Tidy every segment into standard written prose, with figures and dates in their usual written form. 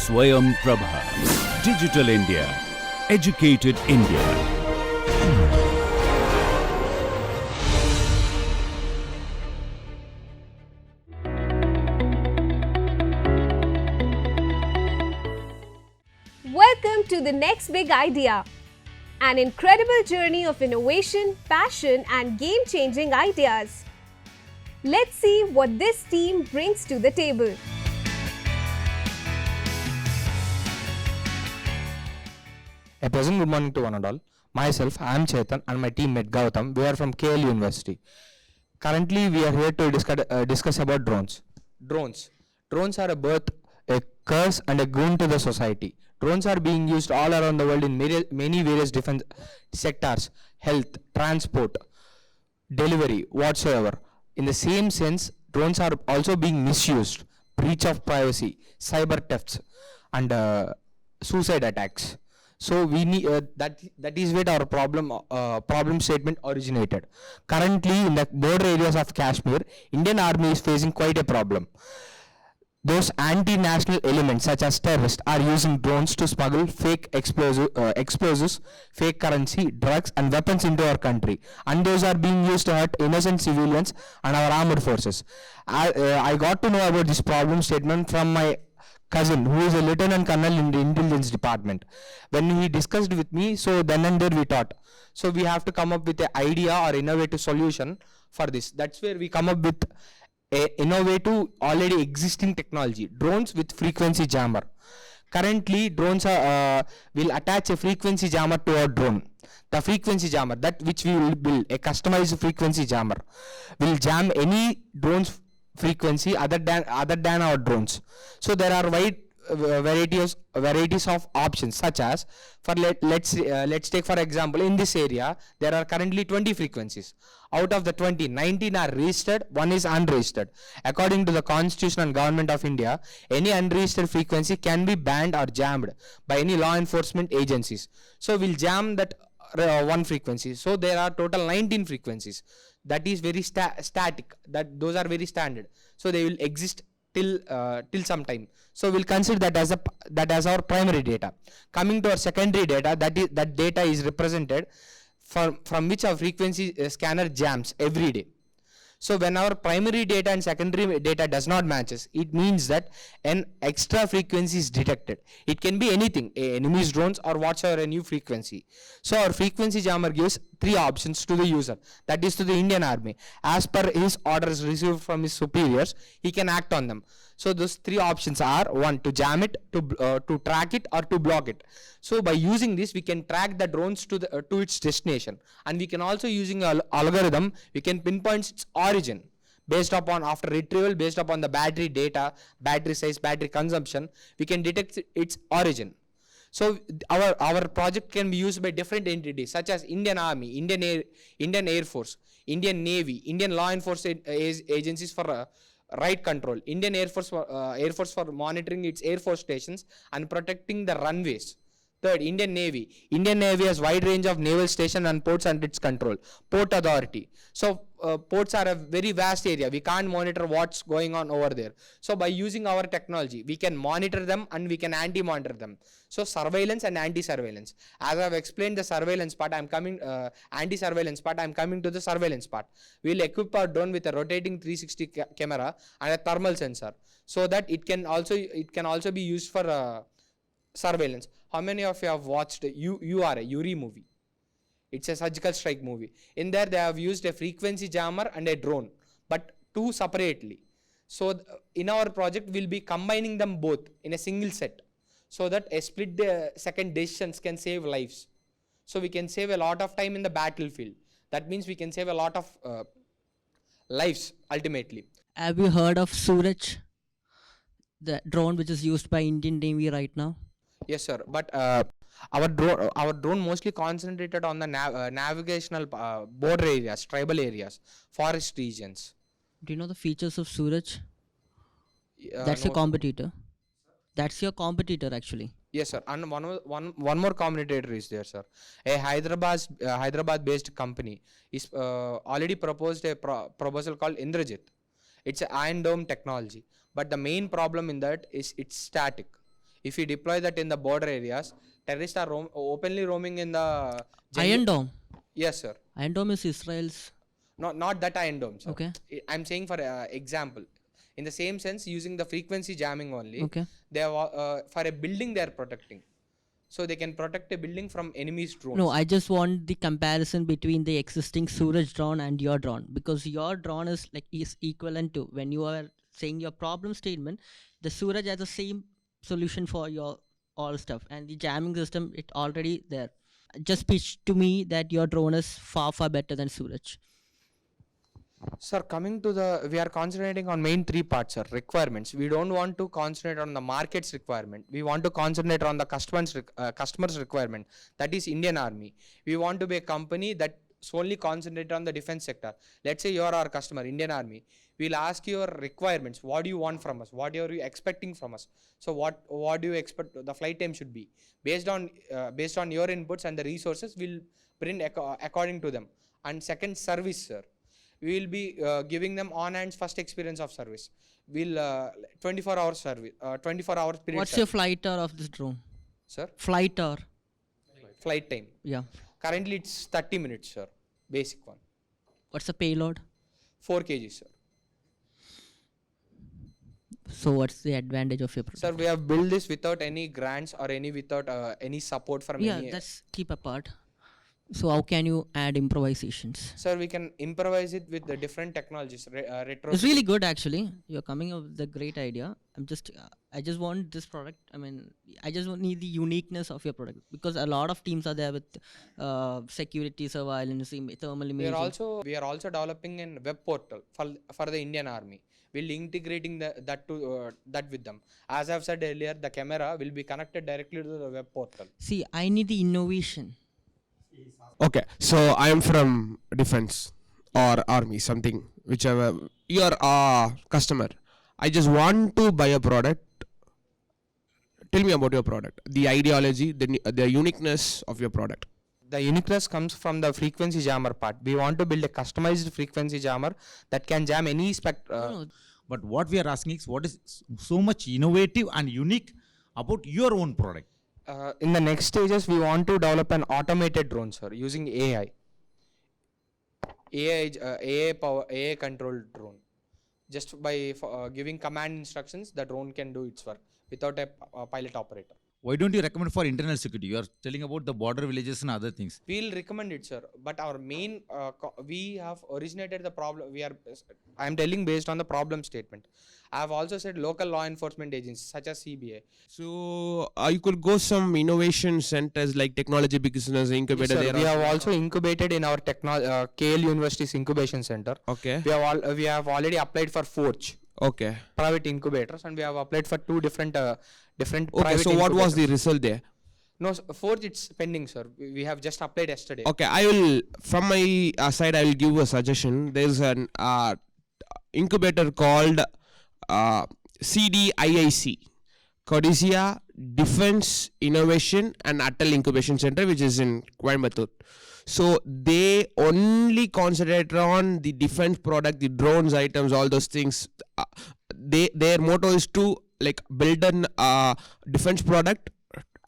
Swayam Prabha. Digital India. Educated India. Welcome to the next big idea. An incredible journey of innovation, passion, and game-changing ideas. Let's see what this team brings to the table. A pleasant good morning to one and all. Myself, I am Chetan, and my teammate Gautam. We are from KL University. Currently, we are here to discuss about drones. Drones are both a curse and a boon to the society. Drones are being used all around the world in many various different sectors: health, transport, delivery, whatsoever. In the same sense, drones are also being misused, breach of privacy, cyber thefts, and suicide attacks. So we need that is where our problem statement originated. Currently, in the border areas of Kashmir, Indian Army is facing quite a problem. Those anti-national elements such as terrorists are using drones to smuggle fake explosives, fake currency, drugs and weapons into our country, and those are being used to hurt innocent civilians and our armed forces. I got to know about this problem statement from my cousin, who is a lieutenant colonel in the intelligence department. When he discussed with me, so then and there we thought, so we have to come up with an idea or innovative solution for this. That's where we come up with a innovative already existing technology, drones with frequency jammer. Currently, drones will attach a frequency jammer to our drone. The frequency jammer, that which we will build, a customized frequency jammer, will jam any drone's frequency other than our drones. So there are wide varieties of options, such as for let's take for example, in this area there are currently 20 frequencies. Out of the 20, 19 are registered, one is unregistered. According to the Constitution and Government of India, any unregistered frequency can be banned or jammed by any law enforcement agencies. So we'll jam that one frequency. So there are total 19 frequencies. That is very static. Those are very standard. So they will exist till some time. So we'll consider that as our primary data. Coming to our secondary data, that data is represented from which our frequency scanner jams every day. So when our primary data and secondary data does not matches, it means that an extra frequency is detected. It can be anything, enemy's drones or whatsoever a new frequency. So our frequency jammer gives three options to the user, that is to the Indian Army. As per his orders received from his superiors, he can act on them. So those three options are: one, to jam it, to track it, or to block it. So by using this, we can track the drones to its destination, and we can also, using an algorithm, we can pinpoint its origin based upon, after retrieval, based upon the battery data, battery size, battery consumption, we can detect its origin. So our project can be used by different entities such as Indian Army, Indian Air Force, Indian Navy, Indian law enforcement agencies for right control, Indian Air Force for monitoring its air force stations and protecting the runways. Third, Indian Navy. Indian Navy has wide range of naval station and ports under its control. Port Authority. So ports are a very vast area. We can't monitor what's going on over there. So by using our technology, we can monitor them and we can anti-monitor them. So surveillance and anti-surveillance. As I've explained the surveillance part, anti-surveillance part, I'm coming to the surveillance part. We'll equip our drone with a rotating 360 camera and a thermal sensor, so that it can also be used for surveillance. How many of you have watched Yuri movie? It's a surgical strike movie. In there, they have used a frequency jammer and a drone, but two separately. So in our project, we'll be combining them both in a single set, so that a split second decisions can save lives. So we can save a lot of time in the battlefield. That means we can save a lot of lives ultimately. Have you heard of Suraj, the drone which is used by Indian Navy right now? Yes, sir. But our drone mostly concentrated on the navigational border areas, tribal areas, forest regions. Do you know the features of Suraj? That's No, your competitor. That's your competitor actually. yes, sir. And one more competitor is there, sir. A Hyderabad-based company is already proposed a proposal called Indrajit. It's an iron dome technology, but the main problem in that is it's static. If we deploy that in the border areas, terrorists are openly roaming in the Iron Dome. Yes, sir. Iron Dome is Israel's. Not that Iron Dome, sir. Okay. I'm saying for example. In the same sense, using the frequency jamming only, Okay. they are for a building they are protecting. So they can protect a building from enemies' drones. No, I just want the comparison between the existing Suraj drone and your drone, because your drone is equivalent to, when you are saying your problem statement, the Suraj has the same solution for your all stuff, and the jamming system it already there. Just pitch to me that your drone is far better than Suraj. Sir, coming to we are concentrating on main three parts, sir. Requirements. We don't want to concentrate on the market's requirement. We want to concentrate on the customer's requirement. That is Indian Army. We want to be a company that solely concentrate on the defense sector. Let's say you are our customer, Indian Army. We'll ask your requirements. What do you want from us? What are you expecting from us? So what do you expect the flight time should be? Based on your inputs and the resources, we'll bring according to them. And second, service, sir. We will be giving them on-hand first experience of service. We'll 24 hours service, 24 hours period. What's your flight hour of this drone? Sir? Flight hour. Flight time. Yeah. Currently it's 30 minutes, sir. Basic one. What's the payload? 4 kg, sir. So what's the advantage of your product? Sir, we have built this without any grants or without any support from any. That's keep apart. So how can you add improvisations? Sir, we can improvise it with the different technologies. Retro. It's really good actually. You're coming up with a great idea. I just want this product. I mean, I just need the uniqueness of your product, because a lot of teams are there with security, surveillance, thermal imaging. We are also developing a web portal for the Indian Army. We'll integrating that with them. As I've said earlier, the camera will be connected directly to the web portal. See, I need the innovation. Okay, so I am from defense or army, something, whichever. You're a customer. I just want to buy a product. Tell me about your product, the ideology, the uniqueness of your product. The uniqueness comes from the frequency jammer part. We want to build a customized frequency jammer that can jam any spectrum. But what we are asking is, what is so much innovative and unique about your own product? In the next stages, we want to develop an automated drone, sir, using AI. AI controlled drone. Just by giving command instructions, the drone can do its work without a pilot operator. Why don't you recommend for internal security? You are telling about the border villages and other things. We'll recommend it, sir. But our main, we have originated the problem. I am telling based on the problem statement. I have also said local law enforcement agencies such as CBA. So you could go some innovation centers like technology business incubator. Yes, we have also incubated in our KL University's incubation center. Okay. We have already applied for Forge. Okay. Private incubators, and we have applied for 2 different Okay, private so what was the incubators. result there? No, Forge it's pending, sir. We have just applied yesterday. Okay, I will, from my side, I will give a suggestion. There's an incubator called CDIIC, Codicea Defense Innovation and Atal Incubation Center, which is in Coimbatore. So they only concentrate on the defense product, the drones items, all those things. Their motto is to like build an defense product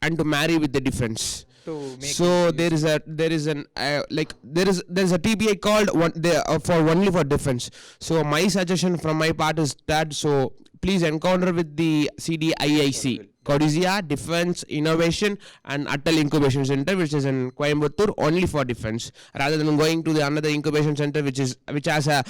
and to marry with the defense. So there is a TBI called only for defense. So my suggestion from my part is that, so please encounter with the CDIIC, Codicea Defense Innovation and Atal Incubation Center, which is in Coimbatore, only for defense, rather than going to the another incubation center which has a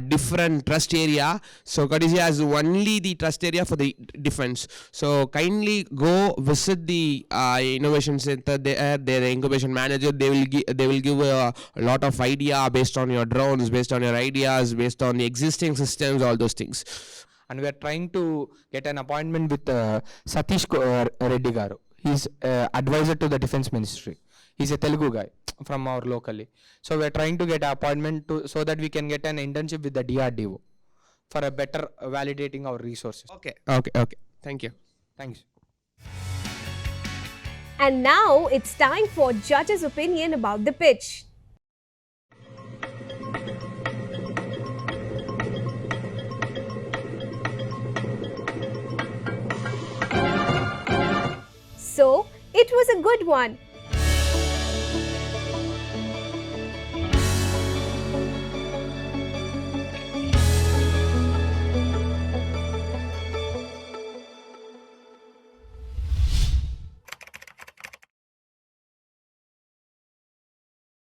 different trust area. So Codicea has only the trust area for the defense. So kindly go visit the innovation center. Their incubation manager, they will give a lot of idea based on your drones, based on your ideas, based on the existing systems, all those things. And we are trying to get an appointment with Satish Reddy Garu. He's advisor to the Defense Ministry. He's a Telugu guy from our locally. So we are trying to get an appointment so that we can get an internship with the DRDO for a better validating our resources. Okay. Thank you. Thanks. And now it's time for judges' opinion about the pitch. It was a good one.